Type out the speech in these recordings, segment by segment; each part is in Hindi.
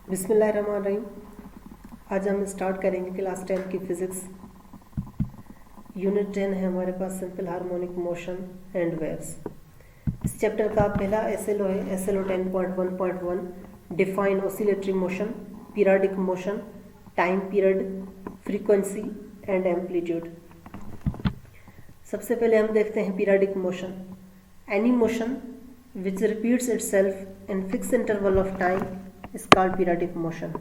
बिस्मिल्लाहिर्रहमानिर्रहीम। आज हम स्टार्ट करेंगे क्लास 10 की फ़िज़िक्स। यूनिट 10 है हमारे पास simple harmonic motion and waves. इस चैप्टर का पहला एसएलओ है SLO 10.1.1 define oscillatory motion, periodic motion, time period, frequency and amplitude. सबसे पहले हम देखते हैं periodic motion. Any motion which repeats itself in fixed interval of time is called periodic motion.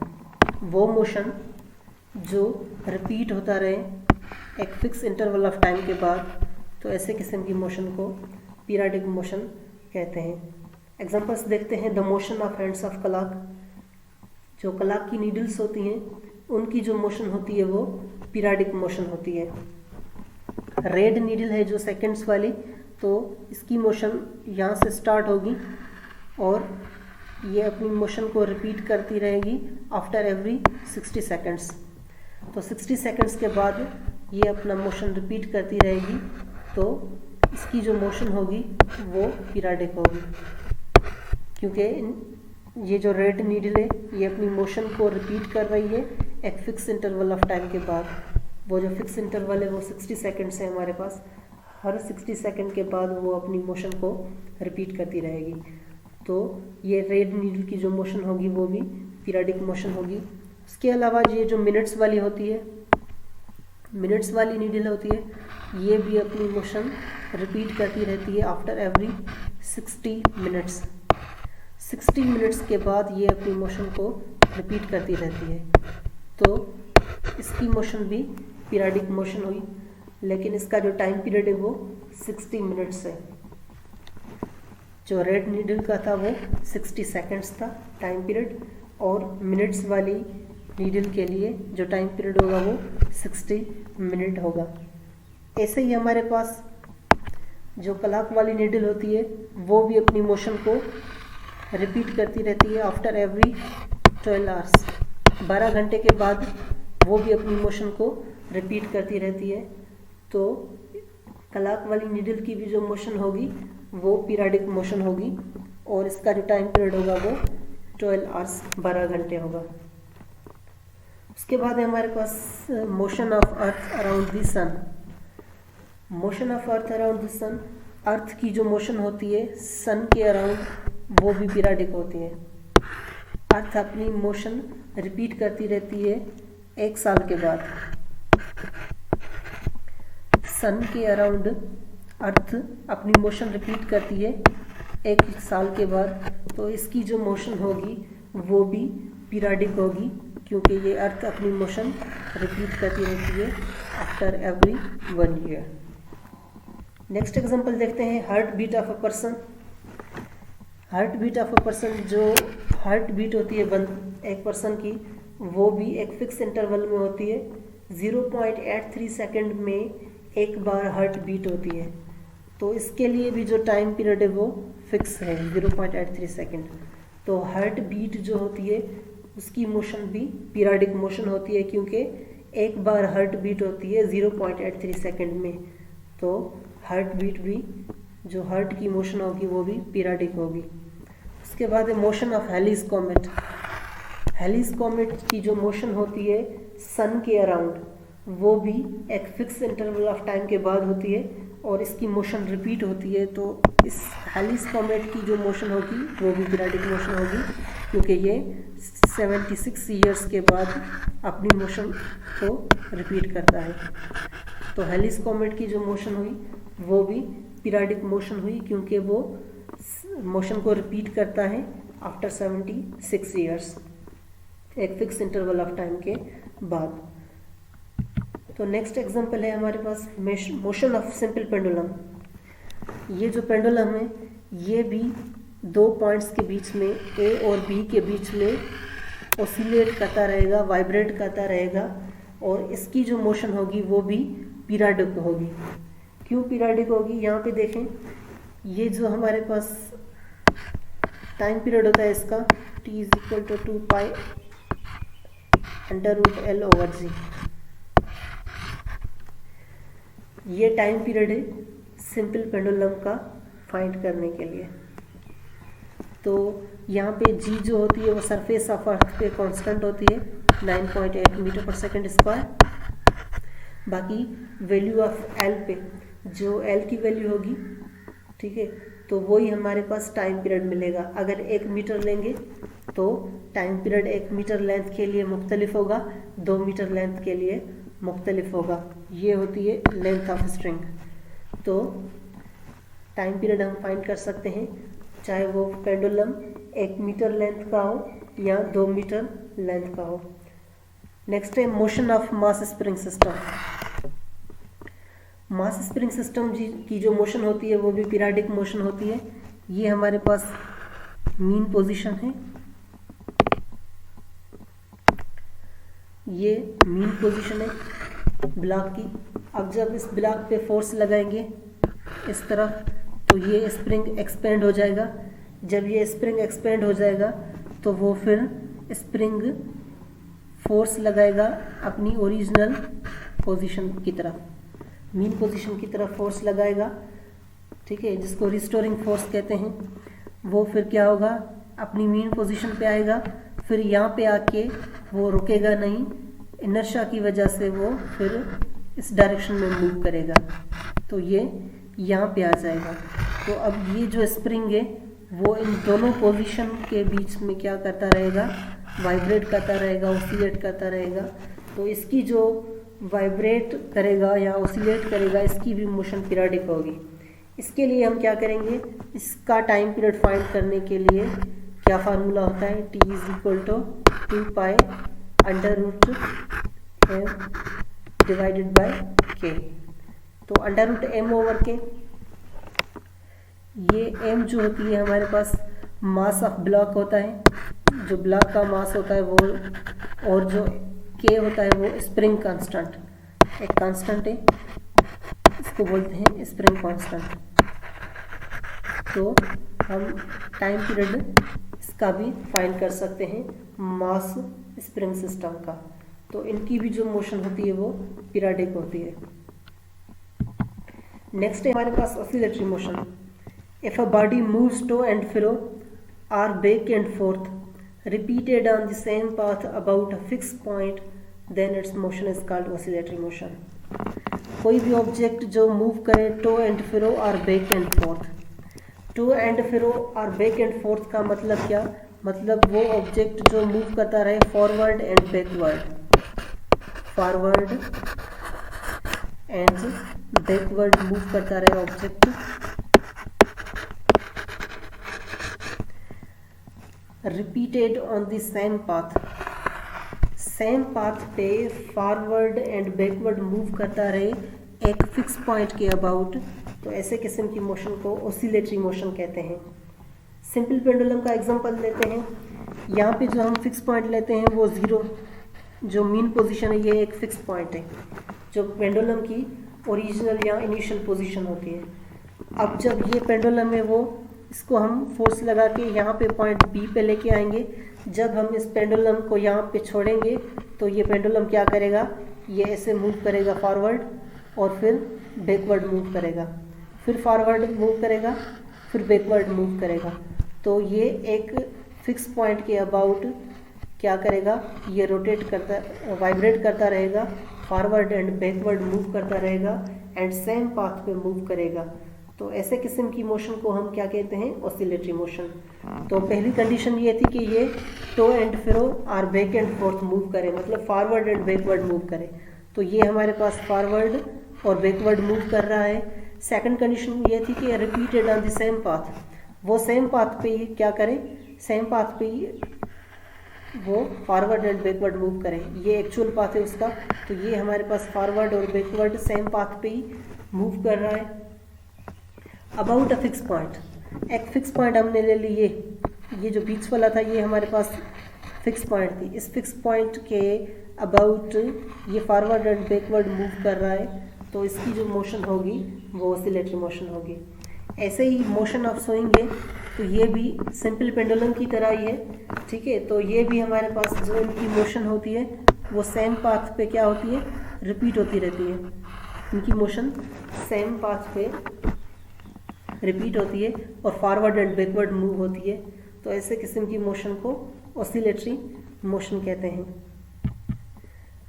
वो मोशन जो रिपीट होता रहे एक फिक्स इंटरवल ऑफ टाइम के बाद, तो ऐसे किस्म की मोशन को पीरियडिक मोशन कहते हैं। एग्जांपल्स देखते हैं। The motion of hands of कलाक, जो कलाक की नीडल्स होती हैं उनकी जो मोशन होती है वो पीरियडिक मोशन होती है। रेड नीडल है जो सेकंड्स वाली, तो इसकी मोशन यहाँ से स्टार्ट होगी और ये अपनी मोशन को रिपीट करती रहेगी आफ्टर एवरी 60 सेकंड्स। तो 60 सेकंड्स के बाद ये अपना मोशन रिपीट करती रहेगी, तो इसकी जो मोशन होगी वो पीरियडिक होगी, क्योंकि ये जो रेड नीडल है ये अपनी मोशन को रिपीट कर रही है एक फिक्स इंटरवल ऑफ टाइम के बाद। वो जो फिक्स इंटरवल है वो 60 सेकंड्स है हमारे पास। हर 60 सेकंड के बाद वो अपनी मोशन को रिपीट करती रहेगी, तो ये रेड नीडल की जो मोशन होगी वो भी पीरियडिक मोशन होगी। उसके अलावा ये जो मिनट्स वाली होती है, मिनट्स वाली नीडल होती है, ये भी अपनी मोशन रिपीट करती रहती है आफ्टर एवरी 60 मिनट्स। 60 मिनट्स के बाद ये अपनी मोशन को रिपीट करती रहती है, तो इसकी मोशन भी पीरियडिक मोशन हुई, लेकिन इसका जो टाइम पीरियड है वो 60 मिनट्स है। जो रेड नीडल का था वो 60 सेकंड्स था टाइम पीरियड, और मिनट्स वाली नीडल के लिए जो टाइम पीरियड होगा वो 60 मिनट होगा। ऐसे ही हमारे पास जो क्लॉक वाली नीडल होती है वो भी अपनी मोशन को रिपीट करती रहती है आफ्टर एवरी 12 आवर्स। 12 घंटे के बाद वो भी अपनी मोशन को रिपीट करती रहती है, तो क्लॉक वाली नीडल की भी जो मोशन होगी वो पीरियडिक मोशन होगी, और इसका जो टाइम पीरियड होगा वो 12 आवर्स 12 घंटे होगा। उसके बाद है हमारे पास motion of earth around the sun. Motion of earth around the sun, earth की जो मोशन होती है सन के अराउंड वो भी पीरियडिक होती है। अर्थ अपनी मोशन रिपीट करती रहती है 1 साल के बाद। सन के अराउंड अर्थ अपनी मोशन रिपीट करती है 1 साल के बाद, तो इसकी जो मोशन होगी वो भी पीरियडिक होगी, क्योंकि ये अर्थ अपनी मोशन रिपीट करती रहती है after every 1 year. Next example देखते हैं। Heart beat of a person. Heart beat of a person, जो हार्ट बीट होती है एक पर्सन की, वो भी एक फिक्स इंटरवल में होती है। 0.83 सेकंड में एक बार हार्ट बीट होती है, तो इसके लिए भी जो टाइम पीरियड है वो फिक्स है 0.83 सेकंड। तो हार्ट बीट जो होती है उसकी मोशन भी पीरियडिक मोशन होती है, क्योंकि एक बार हार्ट बीट होती है 0.83 सेकंड में, तो हार्ट बीट भी जो हार्ट की मोशन होगी वो भी पीरियडिक होगी। उसके बाद है मोशन ऑफ हेलिस कॉमेट। हेलिस कॉमेट की जो मोशन होती है सन के अराउंड, वो भी एक फिक्स इंटरवल ऑफ टाइम के बाद होती है, और इसकी मोशन रिपीट होती है, तो इस हेलिस कॉमेट की जो मोशन होगी वो भी पीरियडिक मोशन होगी, क्योंकि ये 76 ईयर्स के बाद अपनी मोशन को रिपीट करता है। तो हेलिस कॉमेट की जो मोशन हुई वो भी पीरियडिक मोशन हुई, क्योंकि वो मोशन को रिपीट करता है आफ्टर 76 ईयर्स, एक फिक्स इंटरवल ऑफ टाइम के बाद। तो नेक्स्ट एग्जांपल है हमारे पास मोशन ऑफ सिंपल पेंडुलम। ये जो पेंडुलम है ये भी 2 पॉइंट्स के बीच में, ए और बी के बीच में ऑसिलेट करता रहेगा, वाइब्रेट करता रहेगा, और इसकी जो मोशन होगी वो भी पीरियडिक होगी। क्यों पीरियडिक होगी? यहाँ पे देखें, ये जो हमारे पास टाइम पीरियड होता है इसका t = 2 पाई √L/g, ये टाइम पीरियड है सिंपल पेंडुलम का फाइंड करने के लिए। तो यहाँ पे g जो होती है वो सरफेस ऑफ अर्थ पे कांस्टेंट होती है 9.8 मीटर पर सेकंड स्क्वायर। बाकी वैल्यू ऑफ l पे जो l की वैल्यू होगी, ठीक है, तो वही हमारे पास टाइम पीरियड मिलेगा। अगर 1 मीटर लेंगे तो टाइम पीरियड 1 मीटर लेंथ के लिए मुख्तलिफ होगा, 2 मीटर लेंथ के लिए मुख्तलिफ होगा। ये होती है लेंथ ऑफ स्ट्रिंग। तो टाइम पीरियड हम फाइंड कर सकते हैं, चाहे वो पेंडुलम 1 मीटर लेंथ का हो या 2 मीटर लेंथ का हो। नेक्स्ट है motion of mass spring system. Mass spring system की जो मोशन होती है वो भी पीरियडिक मोशन होती है। ये हमारे पास मीन पोजीशन है, ये मीन पोजीशन है ब्लॉक की। अब जब इस ब्लॉक पे फोर्स लगाएंगे इस तरफ, तो ये स्प्रिंग एक्सपेंड हो जाएगा। जब ये स्प्रिंग एक्सपेंड हो जाएगा तो वो फिर स्प्रिंग फोर्स लगाएगा अपनी ओरिजिनल पोजीशन की तरफ, मीन पोजीशन की तरफ फोर्स लगाएगा, ठीक है, जिसको रिस्टोरिंग फोर्स कहते हैं। वो फिर क्या होगा, अपनी मीन पोजीशन पे आएगा, फिर यहाँ पे आके वो रुकेगा नहीं, इनर्शिया की वजह से वो फिर इस डायरेक्शन में मूव करेगा, तो ये यहाँ पे आ जाएगा। तो अब ये जो स्प्रिंग है वो इन दोनों पोजीशन के बीच में क्या करता रहेगा, वाइब्रेट करता रहेगा, ऑसिलेट करता रहेगा। तो इसकी जो वाइब्रेट करेगा या ऑसिलेट करेगा, इसकी भी मोशन पीरियडिक होगी। इसके लिए हम क्या करेंगे, इसका टाइम पीरियड फाइंड करने के लिए क्या फार्मूला होता है, t = 2 pi √m divided by k। तो √m/k, ये m जो होती है हमारे पास मास ऑफ ब्लॉक होता है, जो ब्लॉक का मास होता है वो, और जो k होता है वो स्प्रिंग कांस्टेंट, एक कांस्टेंट है, इसको बोलते हैं स्प्रिंग कांस्टेंट। तो हम टाइम पीरियड इसका भी फाइंड कर सकते हैं मास स्प्रिंग सिस्टम का। तो इनकी भी जो मोशन होती है वो पीरियडिक होती है। नेक्स्ट है हमारे पास oscillatory motion. If a body moves to and fro और back and forth repeated on the same path about a fixed point, then its motion is called oscillatory motion. कोई भी ऑब्जेक्ट जो मूव करे टू एंड फ्रो और back and forth, to and fro और बैक एंड फोर्थ का मतलब क्या, मतलब वो ऑब्जेक्ट जो मूव करता रहे forward and backward, forward and backward move करता रहे object. Repeated on the same path, same path पे फॉरवर्ड एंड बैकवर्ड मूव करता रहे एक फिक्स पॉइंट के अबाउट, तो ऐसे किस्म की मोशन को ऑसिलेटरी मोशन कहते हैं। सिंपल पेंडुलम का एग्जांपल लेते हैं। यहाँ पे जो हम फिक्स पॉइंट लेते हैं वो 0, जो मीन पोजीशन है, ये एक फिक्स पॉइंट है जो पेंडुलम की ओरिजिनल या इनिशियल पोजीशन होती है। अब जब ये पेंडुलम है वो, इसको हम फोर्स लगा के यहाँ पे पॉइंट बी पे लेके आएंगे। जब हम इस पेंडुलम को यहाँ पे छोड़ेंगे तो ये पेंडुलम क्या करेगा, ये ऐसे मूव करेगा फॉरवर्ड और फिर बैकवर्ड मूव करेगा, फिर फॉरवर्ड मूव करेगा, फिर बैकवर्ड मूव करेगा। तो ये एक फिक्स पॉइंट के अबाउट क्या करेगा, ये रोटेट करता, वाइब्रेट करता रहेगा, फॉरवर्ड एंड बैकवर्ड मूव करता रहेगा एंड सेम पाथ पे मूव करेगा। तो ऐसे किस्म की मोशन को हम क्या कहते हैं, ऑसिलेटरी मोशन। तो पहली कंडीशन ये थी कि ये टू एंड फ्रो और बैक एंड फोर्थ मूव करे, मतलब फॉरवर्ड एंड बैकवर्ड मूव करे। तो ये हमारे पास फॉरवर्ड और बैकवर्ड मूव कर रहा है। सेकंड कंडीशन ये थी कि repeated on the same path, वो सेम पाथ पे ही क्या करे, सेम पाथ पे ही वो फॉरवर्ड एंड बैकवर्ड मूव करे। ये एक्चुअल पाथ है उसका, तो ये हमारे पास फॉरवर्ड और बैकवर्ड सेम पाथ पे ही मूव कर रहा है। अबाउट अ फिक्स पॉइंट, एक फिक्स पॉइंट हमने ले ली, ये जो बीच वाला था ये हमारे पास फिक्स पॉइंट थी। इस फिक्स पॉइंट के अबाउट ये फॉरवर्ड एंड बैकवर्ड मूव कर रहा है, तो इसकी जो मोशन होगी वो ऑसिलेटरी मोशन होगी। ऐसे ही मोशन ऑफ स्विंग है, तो ये भी सिंपल पेंडुलम की तरह ही है, ठीक है। तो ये भी हमारे पास जो इनकी मोशन होती है वो सेम पाथ पे क्या होती है, रिपीट होती रहती है। इनकी मोशन सेम पाथ पे रिपीट होती है और फॉरवर्ड एंड बैकवर्ड मूव होती है। तो तो ऐसे किस्म की मोशन को ऑसिलेटरी मोशन कहते हैं।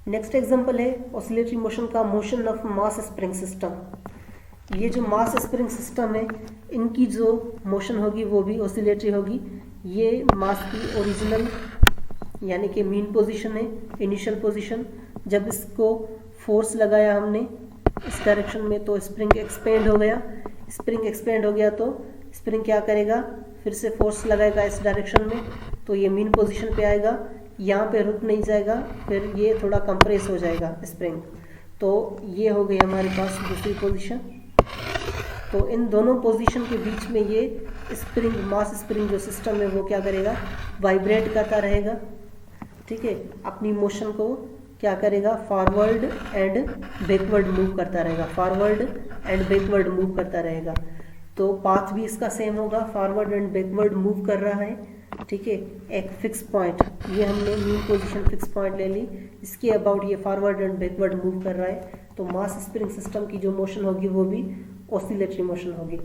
नेक्स्ट एग्जांपल है ऑसिलेटरी मोशन का motion of mass spring system. ये जो मास स्प्रिंग सिस्टम है इनकी जो मोशन होगी वो भी ऑसिलेटरी होगी। ये मास की ओरिजिनल यानी कि मीन पोजीशन है, इनिशियल पोजीशन। जब इसको फोर्स लगाया हमने इस डायरेक्शन में तो स्प्रिंग एक्सपेंड हो गया। स्प्रिंग एक्सपेंड हो गया तो स्प्रिंग क्या करेगा, फिर से फोर्स लगाएगा इस डायरेक्शन में, तो ये मीन पोजीशन पे आएगा। यहाँ पे रुक नहीं जाएगा, फिर ये थोड़ा कंप्रेस हो जाएगा स्प्रिंग। तो ये हो गई हमारे पास दूसरी पोजीशन। तो इन दोनों पोजीशन के बीच में ये स्प्रिंग, मास स्प्रिंग जो सिस्टम है वो क्या करेगा, वाइब्रेट करता रहेगा। ठीक है, अपनी मोशन को क्या करेगा, फॉरवर्ड एंड बैकवर्ड मूव करता रहेगा, फॉरवर्ड एंड बैकवर्ड मूव करता रहेगा। तो पाथ भी इसका सेम होगा, फॉरवर्ड एंड बैकवर्ड मूव कर रहा है। ठीक है, एक फिक्स पॉइंट, ये हमने मीन पोजीशन फिक्स पॉइंट ले ली, इसके अबाउट ये फॉरवर्ड एंड बैकवर्ड मूव कर रहा है। तो मास स्प्रिंग सिस्टम की जो मोशन होगी वो भी ऑसिलेटरी मोशन होगी।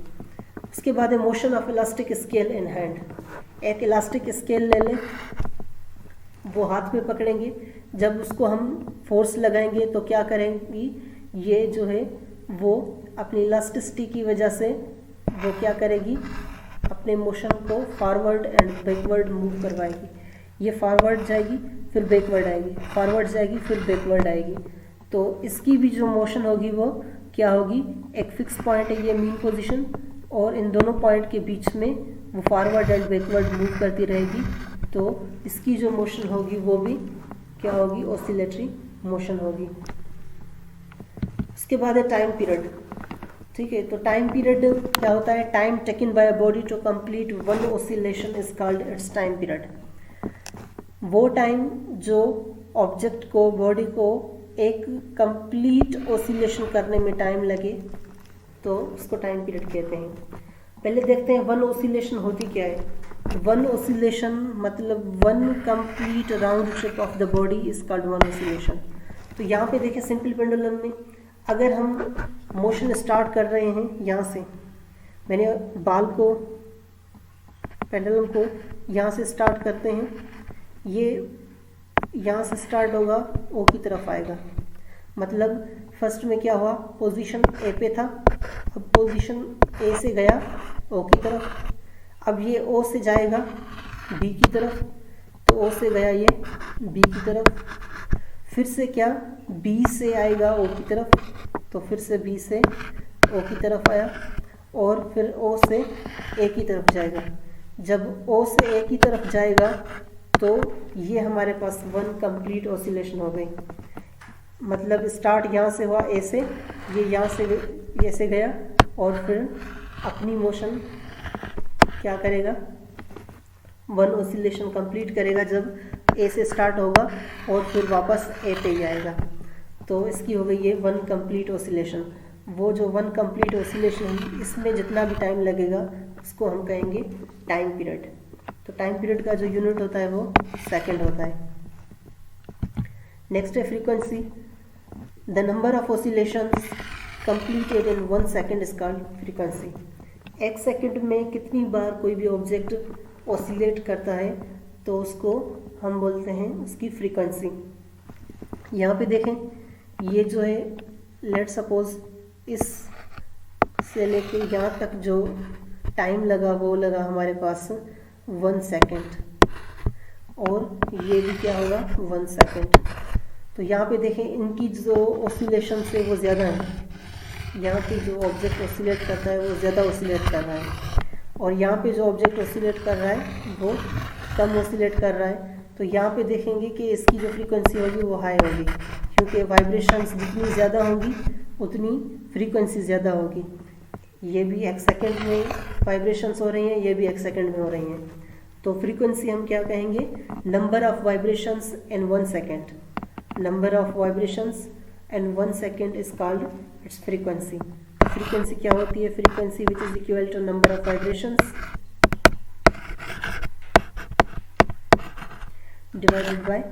उसके बाद है motion of elastic scale in hand. एक इलास्टिक स्केल ले लें, वो हाथ में पकड़ेंगे, जब उसको हम फोर्स लगाएंगे तो क्या करेंगी, ये जो है वो अपनी इलास्टिसिटी की वजह से वो क्या करेगी, अपने मोशन को फॉरवर्ड एंड बैकवर्ड मूव करवाएगी। ये फॉरवर्ड जाएगी फिर बैकवर्ड आएगी, फॉरवर्ड जाएगी फिर बैकवर्ड आएगी। तो इसकी भी जो मोशन होगी वो क्या होगी, एक फिक्स पॉइंट है ये मीन पोजीशन, और इन दोनों पॉइंट के बीच में वो फॉरवर्ड एंड बैकवर्ड मूव करती रहेगी। तो इसकी जो मोशन होगी वो भी क्या होगी, ऑसिलेटरी मोशन होगी। उसके बाद है टाइम पीरियड। ठीक है, तो टाइम पीरियड क्या होता है, time taken by a body to complete one oscillation is called its time period. वो टाइम जो ऑब्जेक्ट को, बॉडी को एक कंप्लीट ऑसिलेशन करने में टाइम लगे तो उसको टाइम पीरियड कहते हैं। पहले देखते हैं वन ऑसिलेशन होती क्या है। वन ऑसिलेशन मतलब one complete round trip of the body is called one oscillation. तो यहाँ पे देखें सिंपल पेंडुलम में अगर हम मोशन स्टार्ट कर रहे हैं, यहाँ से मैंने बाल को, पेंडुलम को यहाँ से स्टार्ट करते हैं, ये यहाँ से स्टार्ट होगा, ओ की तरफ आएगा। मतलब फर्स्ट में क्या हुआ, पोजीशन ए पे था, अब पोजीशन ए से गया ओ की तरफ, अब ये ओ से जाएगा बी की तरफ, तो ओ से गया ये बी की तरफ, फिर से क्या बी से आएगा ओ की तरफ, तो फिर से बी से ओ की तरफ आया, और फिर ओ से ए की तरफ जाएगा। जब ओ से ए की तरफ जाएगा तो ये हमारे पास वन कंप्लीट ऑसिलेशन हो गई। मतलब स्टार्ट यहाँ से हुआ ए से, ये यहाँ से ये से गया, और फिर अपनी मोशन क्या करेगा, वन ऑसिलेशन कंप्लीट करेगा जब ए से स्टार्ट होगा और फिर वापस ए पे ही आएगा। तो इसकी हो गई ये वन कंप्लीट ऑसिलेशन। वो जो वन कंप्लीट ऑसिलेशन, इसमें जितना भी टाइम लगेगा उसको हम कहेंगे टाइम पीरियड। तो टाइम पीरियड का जो यूनिट होता है वो सेकंड होता है। नेक्स्ट है frequency. The number of oscillations completed in 1 second is called frequency. एक सेकंड में कितनी बार कोई भी ऑब्जेक्ट ऑसिलेट करता है तो उसको हम बोलते हैं उसकी फ्रीक्वेंसी। यहाँ पे देखें, ये जो है लेट सपोज इस से लेके यहाँ तक जो टाइम लगा वो लगा हमारे पास 1 सेकंड, और ये भी क्या होगा 1 सेकंड। तो यहाँ पे देखें इनकी जो ऑसिलेशन है वो ज़्यादा है, यहाँ पे जो ऑब्जेक्ट ऑसिलेट करता है वो ज़्यादा ऑसिलेट कर रहा है, और यहाँ पे जो ऑब्जेक्ट ऑसिलेट कर रहा है वो कम ऑसिलेट कर रहा है। तो यहाँ पे देखेंगे कि इसकी जो फ्रीक्वेंसी होगी वो हाई होगी, क्योंकि वाइब्रेशंस जितनी ज़्यादा होंगी उतनी फ्रीक्वेंसी ज़्यादा होगी। ये भी 1 सेकंड में वाइब्रेशंस हो रही हैं, ये भी 1 सेकंड में हो रही हैं। तो फ्रीक्वेंसी हम क्या कहेंगे, number of vibrations in 1 second. Number of vibrations in 1 second is called its frequency. Frequency क्या होती है, frequency which is equal to number of vibrations divided by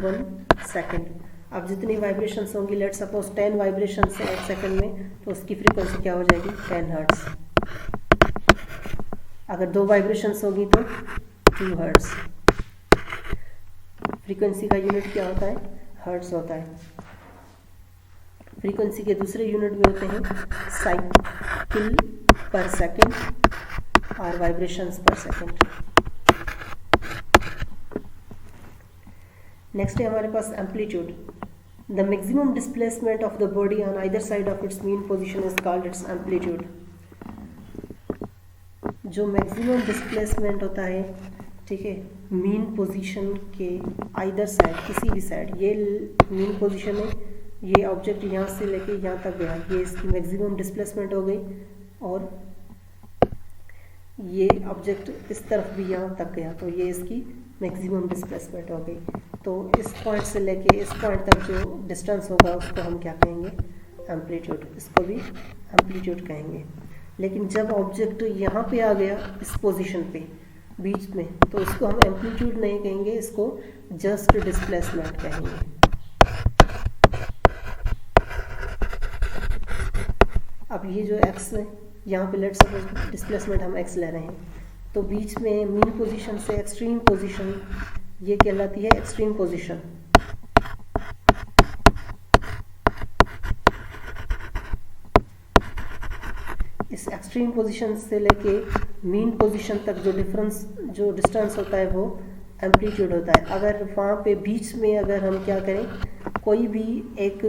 1 second. अब जितनी वाइब्रेशंस होंगी, लेट सपोज 10 वाइब्रेशंस है 1 सेकंड में, तो उसकी फ्रीक्वेंसी क्या हो जाएगी 10 हर्ट्ज। अगर 2 वाइब्रेशंस होगी तो 2 हर्ट्ज। फ्रीक्वेंसी का यूनिट क्या होता है? हर्ट्ज होता है। फ्रीक्वेंसी के दूसरे यूनिट भी होते हैं साइकिल पर सेकेंड और वाइब्रेशंस पर सेकेंड। नेक्स्ट है हमारे पास amplitude. The maximum displacement of the body on either side of its mean position is called its amplitude. जो मैक्सिमम डिस्प्लेसमेंट होता है, ठीक है, मीन पोजीशन के आइदर साइड, किसी भी साइड, ये मीन पोजीशन है, ये ऑब्जेक्ट यहाँ से लेके यहाँ तक गया, ये इसकी मैक्सिमम डिस्प्लेसमेंट हो गई, और ये ऑब्जेक्ट इस तरफ भी यहाँ तक गया, तो ये इसकी मैक्सिमम डिस्प्लेसमेंट हो गई। तो इस पॉइंट से लेके इस पॉइंट तक जो डिस्टेंस होगा उसको हम क्या कहेंगे? एम्पलीट्यूड। इसको भी एम्पलीट्यूड कहेंगे। लेकिन जब ऑब्जेक्ट यहाँ पे आ गया इस पोजीशन पे बीच में, तो इसको हम एम्पलीट्यूड नहीं कहेंगे, इसको जस्ट डिस्प्लेसमेंट कहेंगे। अब ये जो x है, यहाँ पे लेट्स सपोज डिस्प्लेसमेंट हम x ले रहे हैं, तो बीच में मीन पोजीशन से एक्सट्रीम पोजीशन, ये कहलाती है एक्सट्रीम पोजीशन। इस एक्सट्रीम पोजीशन से लेके मीन पोजीशन तक जो डिस्टेंस होता है वो एम्पलीट्यूड होता है। अगर वहाँ पे बीच में अगर हम क्या करें, कोई भी एक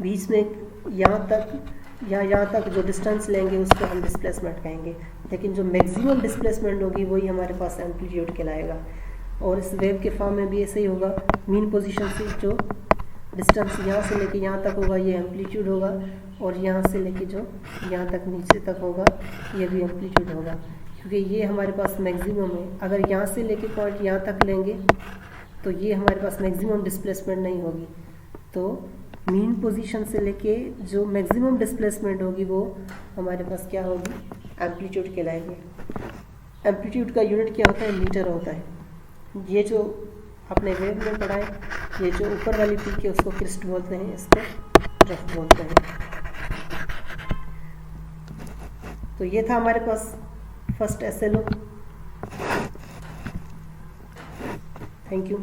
बीच में यहाँ तक जो डिस्टेंस लेंगे उसको हम डिस्प्लेसमेंट कहेंगे। लेकिन जो मैक्सिमम डिस्प्लेसमेंट होगी वही हमारे पास एम्पलीट्यूड कहलाएगा। और इस वेव के फॉर्म में भी ऐसे ही होगा, मीन पोजीशन से जो डिस्टेंस यहाँ से लेके यहाँ तक होगा ये एम्पलीट्यूड होगा, और यहाँ से लेके जो यहाँ तक नीचे तक होगा ये भी एम्पलीट्यूड होगा, क्योंकि ये हमारे पास मैक्सिमम है। अगर यहाँ से लेके पॉइंट यहाँ तक लेंगे तो ये हमारे पास मैक्सिमम डिस्प्लेसमेंट नहीं होगी। तो मीन पोजीशन से लेके जो मैक्सिमम डिस्प्लेसमेंट होगी वो हमारे पास क्या होगी? एम्पलीट्यूड कहलाएगी। एम्पलीट्यूड का यूनिट क्या होता है? मीटर होता है। ये जो आपने वेव में पढ़ा है, ये जो ऊपर वाली पीक है उसको क्रिस्ट बोलते हैं, इसको ड्रिफ्ट बोलते हैं। तो ये था हमारे पास फर्स्ट SLO। Thank you.